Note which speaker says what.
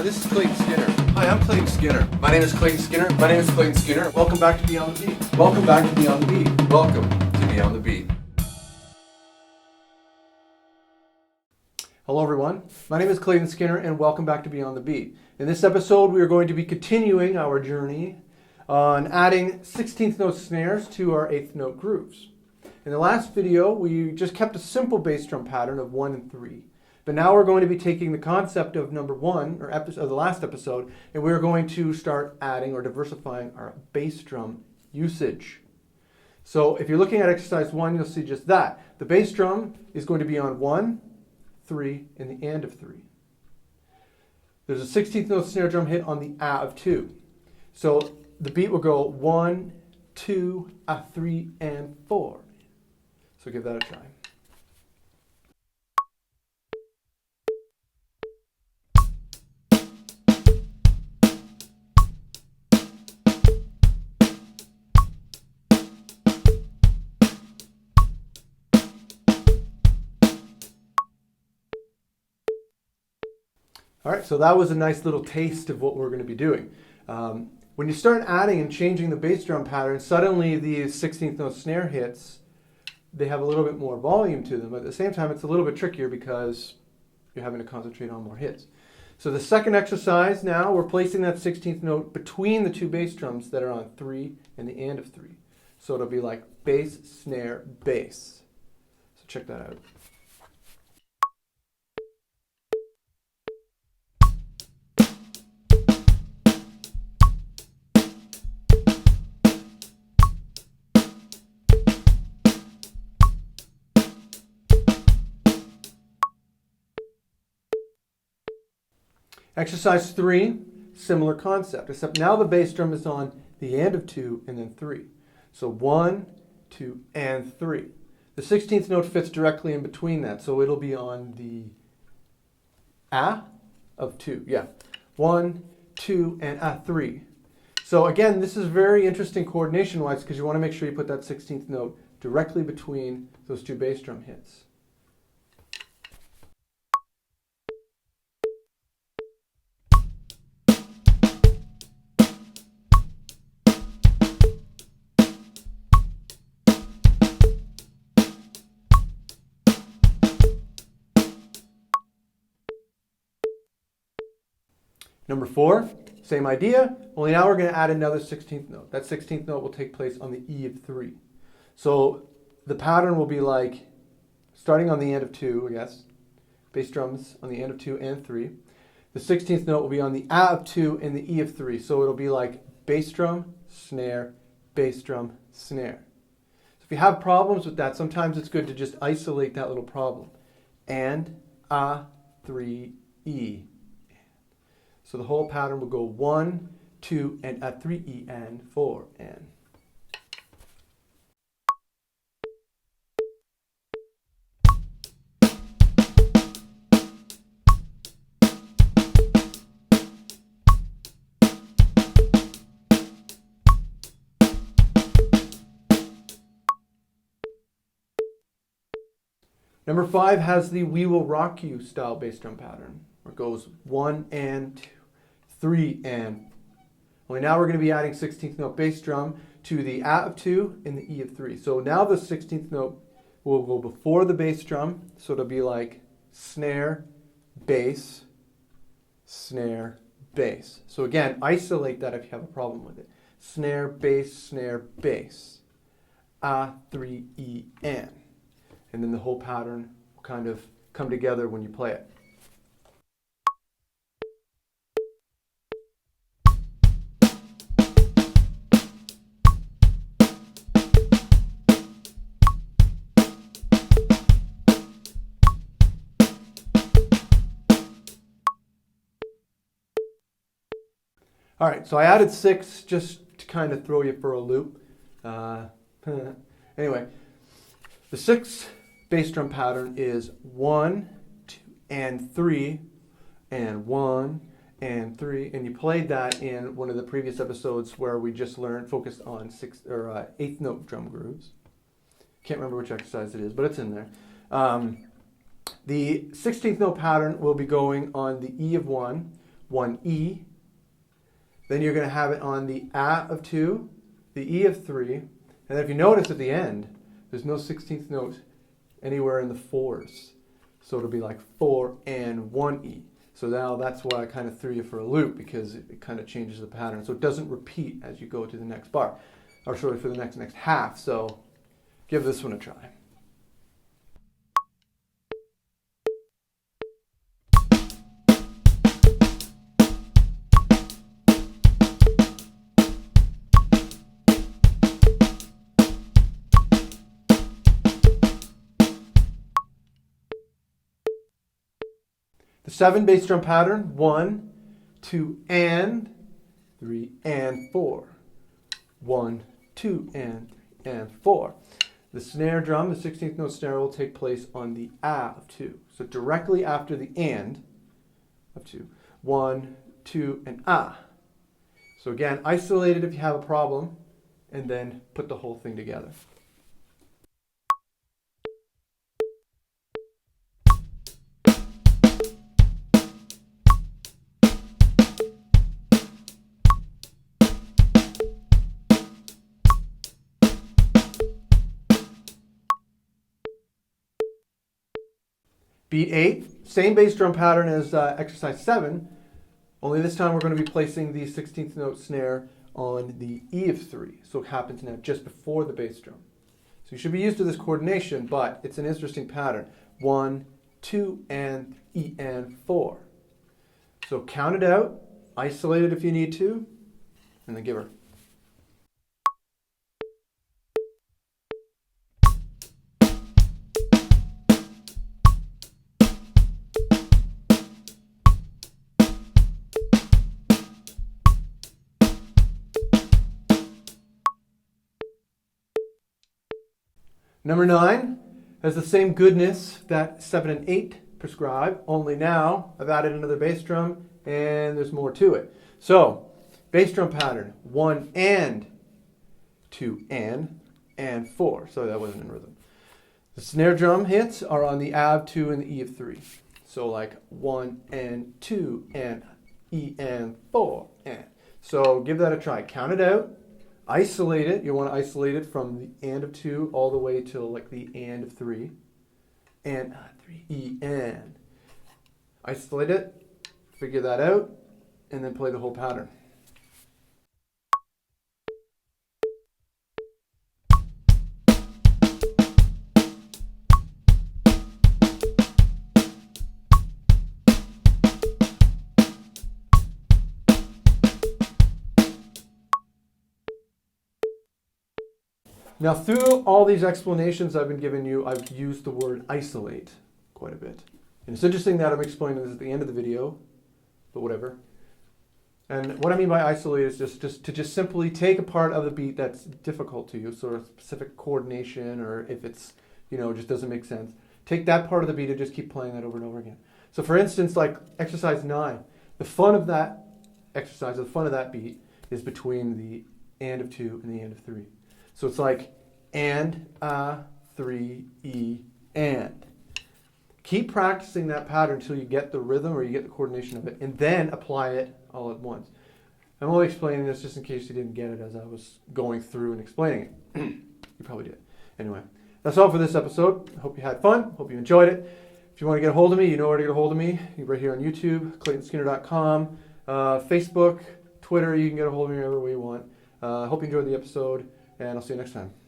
Speaker 1: This is Clayton Skinner. Hi, I'm Clayton Skinner. My name is Clayton Skinner. My name is Clayton Skinner. Welcome back to Beyond the Beat. Welcome back to Beyond the Beat. Welcome to Beyond the Beat.
Speaker 2: Hello everyone, my name is Clayton Skinner and welcome back to Beyond the Beat. In this episode we are going to be continuing our journey on adding 16th note snares to our 8th note grooves. In the last video we just kept a simple bass drum pattern of 1 and 3. But now we're going to be taking the concept of number 1, or of the last episode, and we're going to start adding or diversifying our bass drum usage. So if you're looking at exercise 1, you'll see just that. The bass drum is going to be on 1, 3, and the and of 3. There's a 16th note snare drum hit on the a of 2. So the beat will go 1, 2, a 3, and 4. So give that a try. All right, so that was a nice little taste of what we're going to be doing. When you start adding and changing the bass drum pattern, suddenly these 16th note snare hits, they have a little bit more volume to them. But at the same time, it's a little bit trickier because you're having to concentrate on more hits. So the second exercise now, we're placing that 16th note between the two bass drums that are on 3 and the and of 3. So it'll be like bass, snare, bass. So check that out. Exercise 3, similar concept, except now the bass drum is on the and of 2 and then 3. So 1, 2, and 3. The 16th note fits directly in between that, so it'll be on the a of 2. Yeah, 1, 2, and a 3. So again, this is very interesting coordination-wise because you want to make sure you put that 16th note directly between those two bass drum hits. Number 4, same idea, only now we're going to add another 16th note. That 16th note will take place on the E of 3. So the pattern will be like, starting on the end of 2, I guess, bass drums on the end of 2 and 3. The 16th note will be on the A of 2 and the E of 3. So it'll be like bass drum, snare, bass drum, snare. So if you have problems with that, sometimes it's good to just isolate that little problem. And, A, 3, E. So the whole pattern will go 1, 2, and a 3, E, and 4, and. Number 5 has the We Will Rock You style bass drum pattern, where it goes 1 and 2, 3 and. Only now we're going to be adding 16th note bass drum to the A of 2 and the E of 3. So now the 16th note will go before the bass drum, so it'll be like snare, bass, snare, bass. So again, isolate that if you have a problem with it. Snare, bass, A, 3, E, and. And then the whole pattern will kind of come together when you play it. All right, so I added 6 just to kind of throw you for a loop. Anyway, the 6th bass drum pattern is 1, 2, and 3, and 1, and 3, and you played that in one of the previous episodes where we just focused on 8th note drum grooves. Can't remember which exercise it is, but it's in there. The 16th note pattern will be going on the E of 1 1 E. Then you're going to have it on the A of 2, the E of 3, and then if you notice at the end, there's no 16th note anywhere in the fours. So it'll be like 4 and 1 E. So now that's why I kind of threw you for a loop, because it kind of changes the pattern. So it doesn't repeat as you go to the next bar, or sorry, for the next half. So give this one a try. The 7 bass drum pattern, 1, 2, and 3, and 4. 1, 2, and 4. The snare drum, the 16th note snare, will take place on the A of 2. So directly after the and of 2. 1, 2, and A. So again, isolate it if you have a problem, and then put the whole thing together. Beat 8, same bass drum pattern as exercise 7, only this time we're going to be placing the 16th note snare on the E of 3. So it happens now just before the bass drum. So you should be used to this coordination, but it's an interesting pattern. 1, 2, and E and 4. So count it out, isolate it if you need to, and then give her. Number 9 has the same goodness that 7 and 8 prescribe, only now I've added another bass drum and there's more to it. So, bass drum pattern, 1 and 2 and 4. So that wasn't in rhythm. The snare drum hits are on the A of 2 and the E of 3. So like 1 and 2 and E and 4 and. So give that a try. Count it out. Isolate it. You want to isolate it from the and of 2 all the way till like the and of 3. And 3, E, and. Isolate it, figure that out, and then play the whole pattern. Now, through all these explanations I've been giving you, I've used the word isolate quite a bit. And it's interesting that I'm explaining this at the end of the video, but whatever. And what I mean by isolate is just to simply take a part of the beat that's difficult to you, sort of specific coordination, or if it's, just doesn't make sense. Take that part of the beat and just keep playing that over and over again. So for instance, like exercise 9, the fun of that exercise, the fun of that beat is between the and of 2 and the and of 3. So it's like and, 3, E, and. Keep practicing that pattern until you get the rhythm or you get the coordination of it, and then apply it all at once. I'm only explaining this just in case you didn't get it as I was going through and explaining it. You probably did. Anyway, that's all for this episode. I hope you had fun. Hope you enjoyed it. If you want to get a hold of me, you know where to get a hold of me. You're right here on YouTube, ClaytonSkinner.com, Facebook, Twitter. You can get a hold of me wherever way you want. I hope you enjoyed the episode, and I'll see you next time.